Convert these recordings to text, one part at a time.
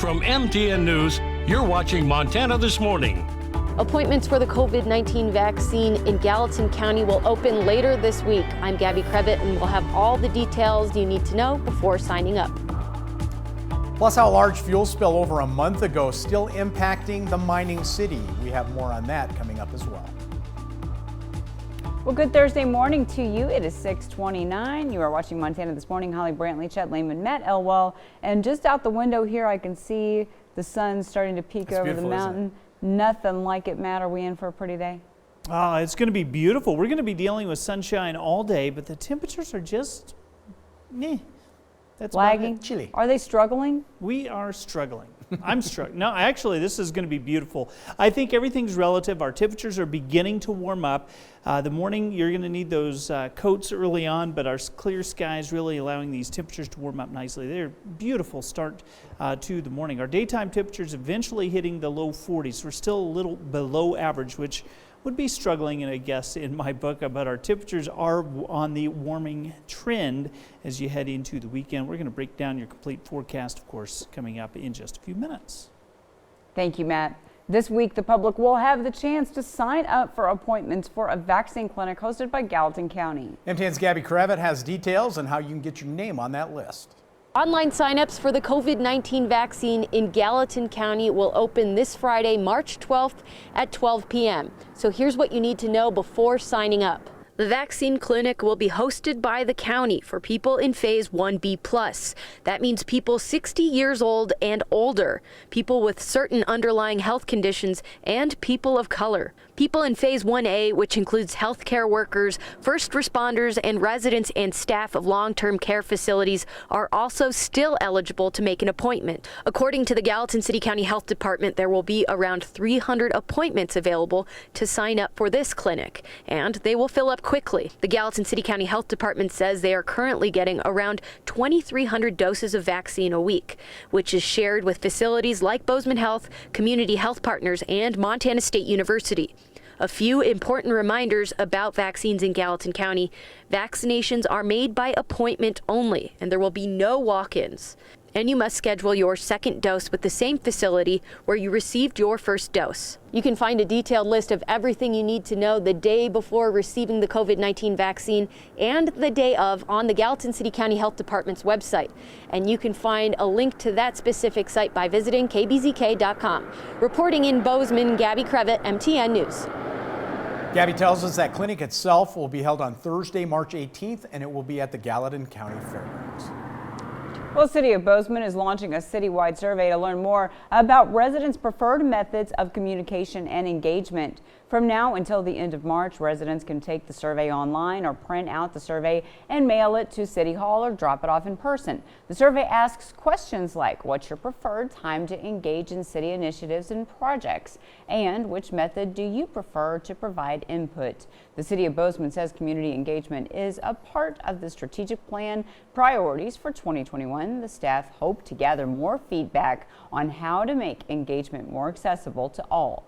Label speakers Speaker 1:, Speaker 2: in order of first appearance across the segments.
Speaker 1: From MTN News, you're watching Montana This Morning.
Speaker 2: Appointments for the COVID-19 vaccine in Gallatin County will open later this week. I'm Gabby Crevitt, and we'll have all the details you need to know before signing up.
Speaker 3: Plus, how a large fuel spill over a month ago still impacting the mining city. We have more on that coming up as well.
Speaker 4: Well, good Thursday morning to you. It is 6:29. You are watching Montana This Morning. Holly Brantley, Chet Lehman, Matt Elwell. And just out the window here, I can see the sun starting to peek over the mountain. Nothing like it, Matt. Are we in for a pretty day?
Speaker 5: It's going to be beautiful. We're going to be dealing with sunshine all day, but the temperatures are just, that's
Speaker 4: lagging.
Speaker 3: Chilly.
Speaker 4: Are they struggling?
Speaker 5: We are struggling. I'm struggling. No, actually, this is going to be beautiful. I think everything's relative. Our temperatures are beginning to warm up. The morning, you're going to need those coats early on, but our clear skies really allowing these temperatures to warm up nicely. They're a beautiful start to the morning. Our daytime temperatures eventually hitting the low 40s. We're still a little below average, which would be struggling, I guess, in my book, but our temperatures are on the warming trend as you head into the weekend. We're going to break down your complete forecast, of course, coming up in just a few minutes.
Speaker 4: Thank you, Matt. This week, the public will have the chance to sign up for appointments for a vaccine clinic hosted by Gallatin County.
Speaker 3: MTN's Gabby Crevitt has details on how you can get your name on that list.
Speaker 2: Online signups for the COVID-19 vaccine in Gallatin County will open this Friday, March 12th at 12 p.m. So here's what you need to know before signing up. The vaccine clinic will be hosted by the county for people in Phase 1B+. That means people 60 years old and older, people with certain underlying health conditions, and people of color. People in Phase 1A, which includes healthcare workers, first responders, and residents and staff of long-term care facilities, are also still eligible to make an appointment. According to the Gallatin City County Health Department, there will be around 300 appointments available to sign up for this clinic, and they will fill up quickly. The Gallatin City County Health Department says they are currently getting around 2,300 doses of vaccine a week, which is shared with facilities like Bozeman Health, Community Health Partners, and Montana State University. A few important reminders about vaccines in Gallatin County. Vaccinations are made by appointment only, and there will be no walk-ins. And you must schedule your second dose with the same facility where you received your first dose. You can find a detailed list of everything you need to know the day before receiving the COVID-19 vaccine and the day of on the Gallatin City County Health Department's website. And you can find a link to that specific site by visiting kbzk.com. Reporting in Bozeman, Gabby Crevitt, MTN News.
Speaker 3: Gabby tells us that clinic itself will be held on Thursday, March 18th, and it will be at the Gallatin County Fairgrounds.
Speaker 4: Well, the City of Bozeman is launching a citywide survey to learn more about residents' preferred methods of communication and engagement. From now until the end of March, residents can take the survey online or print out the survey and mail it to City Hall or drop it off in person. The survey asks questions like, what's your preferred time to engage in city initiatives and projects? And which method do you prefer to provide input? The City of Bozeman says community engagement is a part of the strategic plan priorities for 2021. The staff hope to gather more feedback on how to make engagement more accessible to all.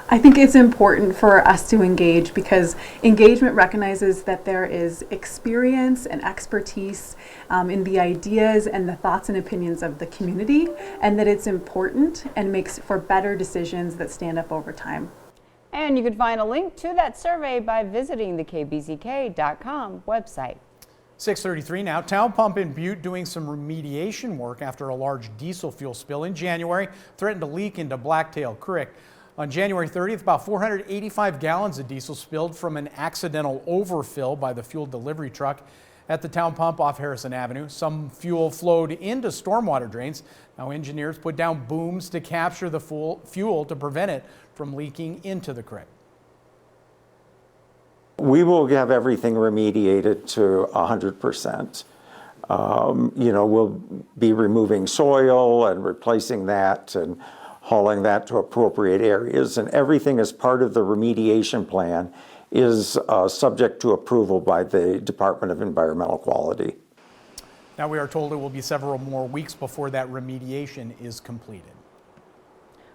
Speaker 6: I think it's important for us to engage because engagement recognizes that there is experience and expertise in the ideas and the thoughts and opinions of the community, and that it's important and makes for better decisions that stand up over time.
Speaker 4: And you can find a link to that survey by visiting the kbzk.com website.
Speaker 3: 6:33 now. Town Pump in Butte doing some remediation work after a large diesel fuel spill in January threatened to leak into Blacktail Creek. On January 30th, about 485 gallons of diesel spilled from an accidental overfill by the fuel delivery truck at the town pump off Harrison Avenue. Some fuel flowed into stormwater drains. Now engineers put down booms to capture the fuel to prevent it from leaking into the creek.
Speaker 7: We will have everything remediated to 100%. We'll be removing soil and replacing that and hauling that to appropriate areas, and everything as part of the remediation plan is subject to approval by the Department of Environmental Quality.
Speaker 3: Now we are told it will be several more weeks before that remediation is completed.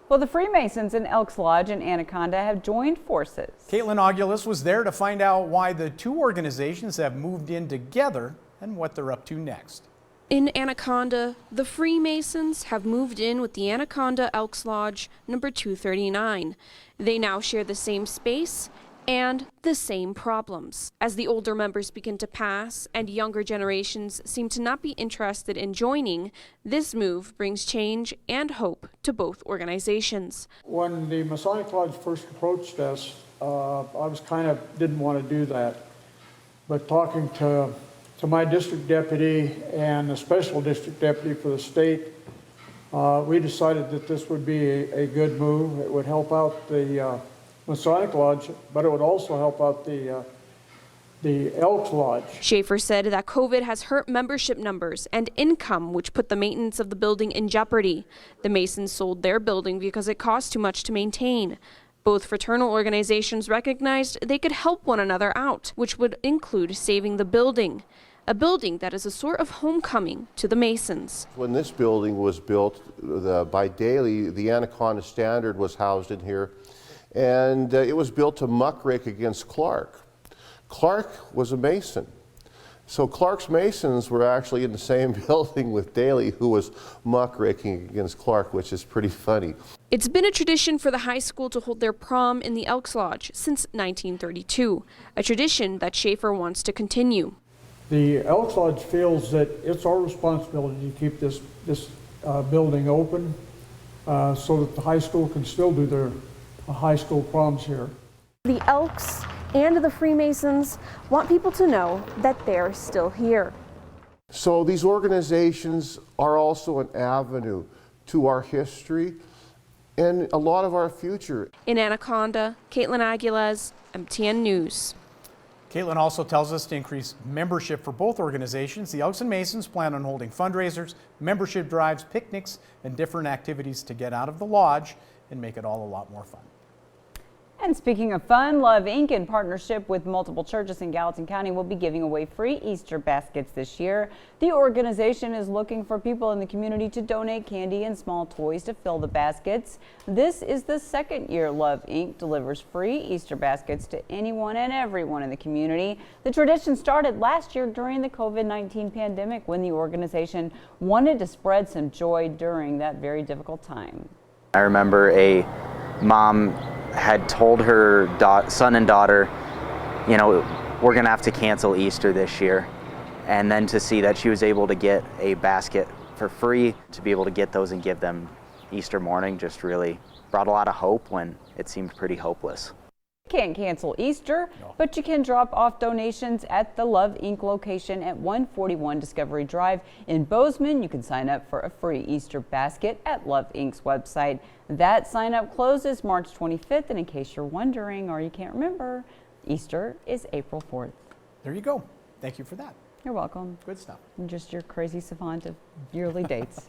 Speaker 4: Well, the Freemasons in Elks Lodge and Anaconda have joined forces.
Speaker 3: Caitlin Augulus was there to find out why the two organizations have moved in together and what they're up to next.
Speaker 8: In Anaconda, the Freemasons have moved in with the Anaconda Elks Lodge number 239. They now share the same space and the same problems. As the older members begin to pass and younger generations seem to not be interested in joining, this move brings change and hope to both organizations.
Speaker 9: When the Masonic Lodge first approached us, I was didn't want to do that. But talking to my district deputy and the special district deputy for the state, we decided that this would be a good move. It would help out the Masonic Lodge, but it would also help out the Elks Lodge.
Speaker 8: Schaefer said that COVID has hurt membership numbers and income, which put the maintenance of the building in jeopardy. The Masons sold their building because it cost too much to maintain. Both fraternal organizations recognized they could help one another out, which would include saving the building. A building that is a sort of homecoming to the Masons.
Speaker 10: When this building was built by Daly, the Anaconda Standard was housed in here, and it was built to muckrake against Clark. Clark was a Mason. So Clark's Masons were actually in the same building with Daly, who was muckraking against Clark, which is pretty funny.
Speaker 8: It's been a tradition for the high school to hold their prom in the Elks Lodge since 1932, a tradition that Schaefer wants to continue.
Speaker 9: The Elks Lodge feels that it's our responsibility to keep this building open so that the high school can still do their high school proms here.
Speaker 8: The Elks and the Freemasons want people to know that they're still here.
Speaker 10: So these organizations are also an avenue to our history and a lot of our future.
Speaker 8: In Anaconda, Caitlin Aguilez, MTN News.
Speaker 3: Caitlin also tells us to increase membership for both organizations. The Elks and Masons plan on holding fundraisers, membership drives, picnics, and different activities to get out of the lodge and make it all a lot more fun.
Speaker 4: And speaking of fun, Love Inc., in partnership with multiple churches in Gallatin County, will be giving away free Easter baskets this year. The organization is looking for people in the community to donate candy and small toys to fill the baskets. This is the second year Love Inc. delivers free Easter baskets to anyone and everyone in the community. The tradition started last year during the COVID-19 pandemic, when the organization wanted to spread some joy during that very difficult time.
Speaker 11: I remember a mom had told her son and daughter, you know, we're gonna have to cancel Easter this year. And then to see that she was able to get a basket for free, to be able to get those and give them Easter morning, just really brought a lot of hope when it seemed pretty hopeless.
Speaker 4: Can't cancel Easter, but you can drop off donations at the Love Inc. location at 141 Discovery Drive in Bozeman. You can sign up for a free Easter basket at Love Inc.'s website. That sign up closes March 25th, and in case you're wondering or you can't remember, Easter is April 4th.
Speaker 3: There you go. Thank you for that.
Speaker 4: You're welcome.
Speaker 3: Good stuff.
Speaker 4: I'm just your crazy savant of yearly dates.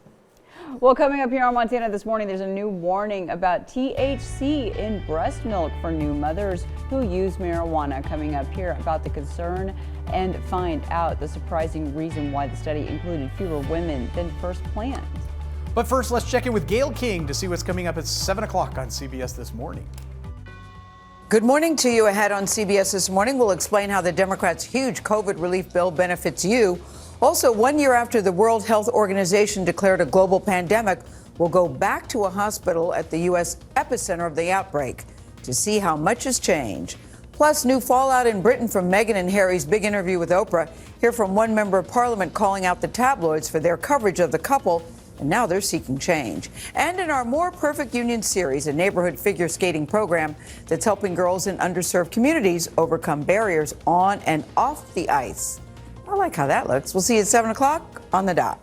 Speaker 4: Well, coming up here on Montana This Morning, there's a new warning about THC in breast milk for new mothers who use marijuana. Coming up here about the concern and find out the surprising reason why the study included fewer women than first planned.
Speaker 3: But first, let's check in with Gail King to see what's coming up at 7 o'clock on CBS This Morning.
Speaker 12: Good morning to you. Ahead on CBS This Morning, we'll explain how the Democrats' huge COVID relief bill benefits you. Also, 1 year after the World Health Organization declared a global pandemic, we'll go back to a hospital at the U.S. epicenter of the outbreak to see how much has changed. Plus, new fallout in Britain from Meghan and Harry's big interview with Oprah. Hear from one member of parliament calling out the tabloids for their coverage of the couple, and now they're seeking change. And in our More Perfect Union series, a neighborhood figure skating program that's helping girls in underserved communities overcome barriers on and off the ice. I like how that looks. We'll see you at 7 o'clock on the dot.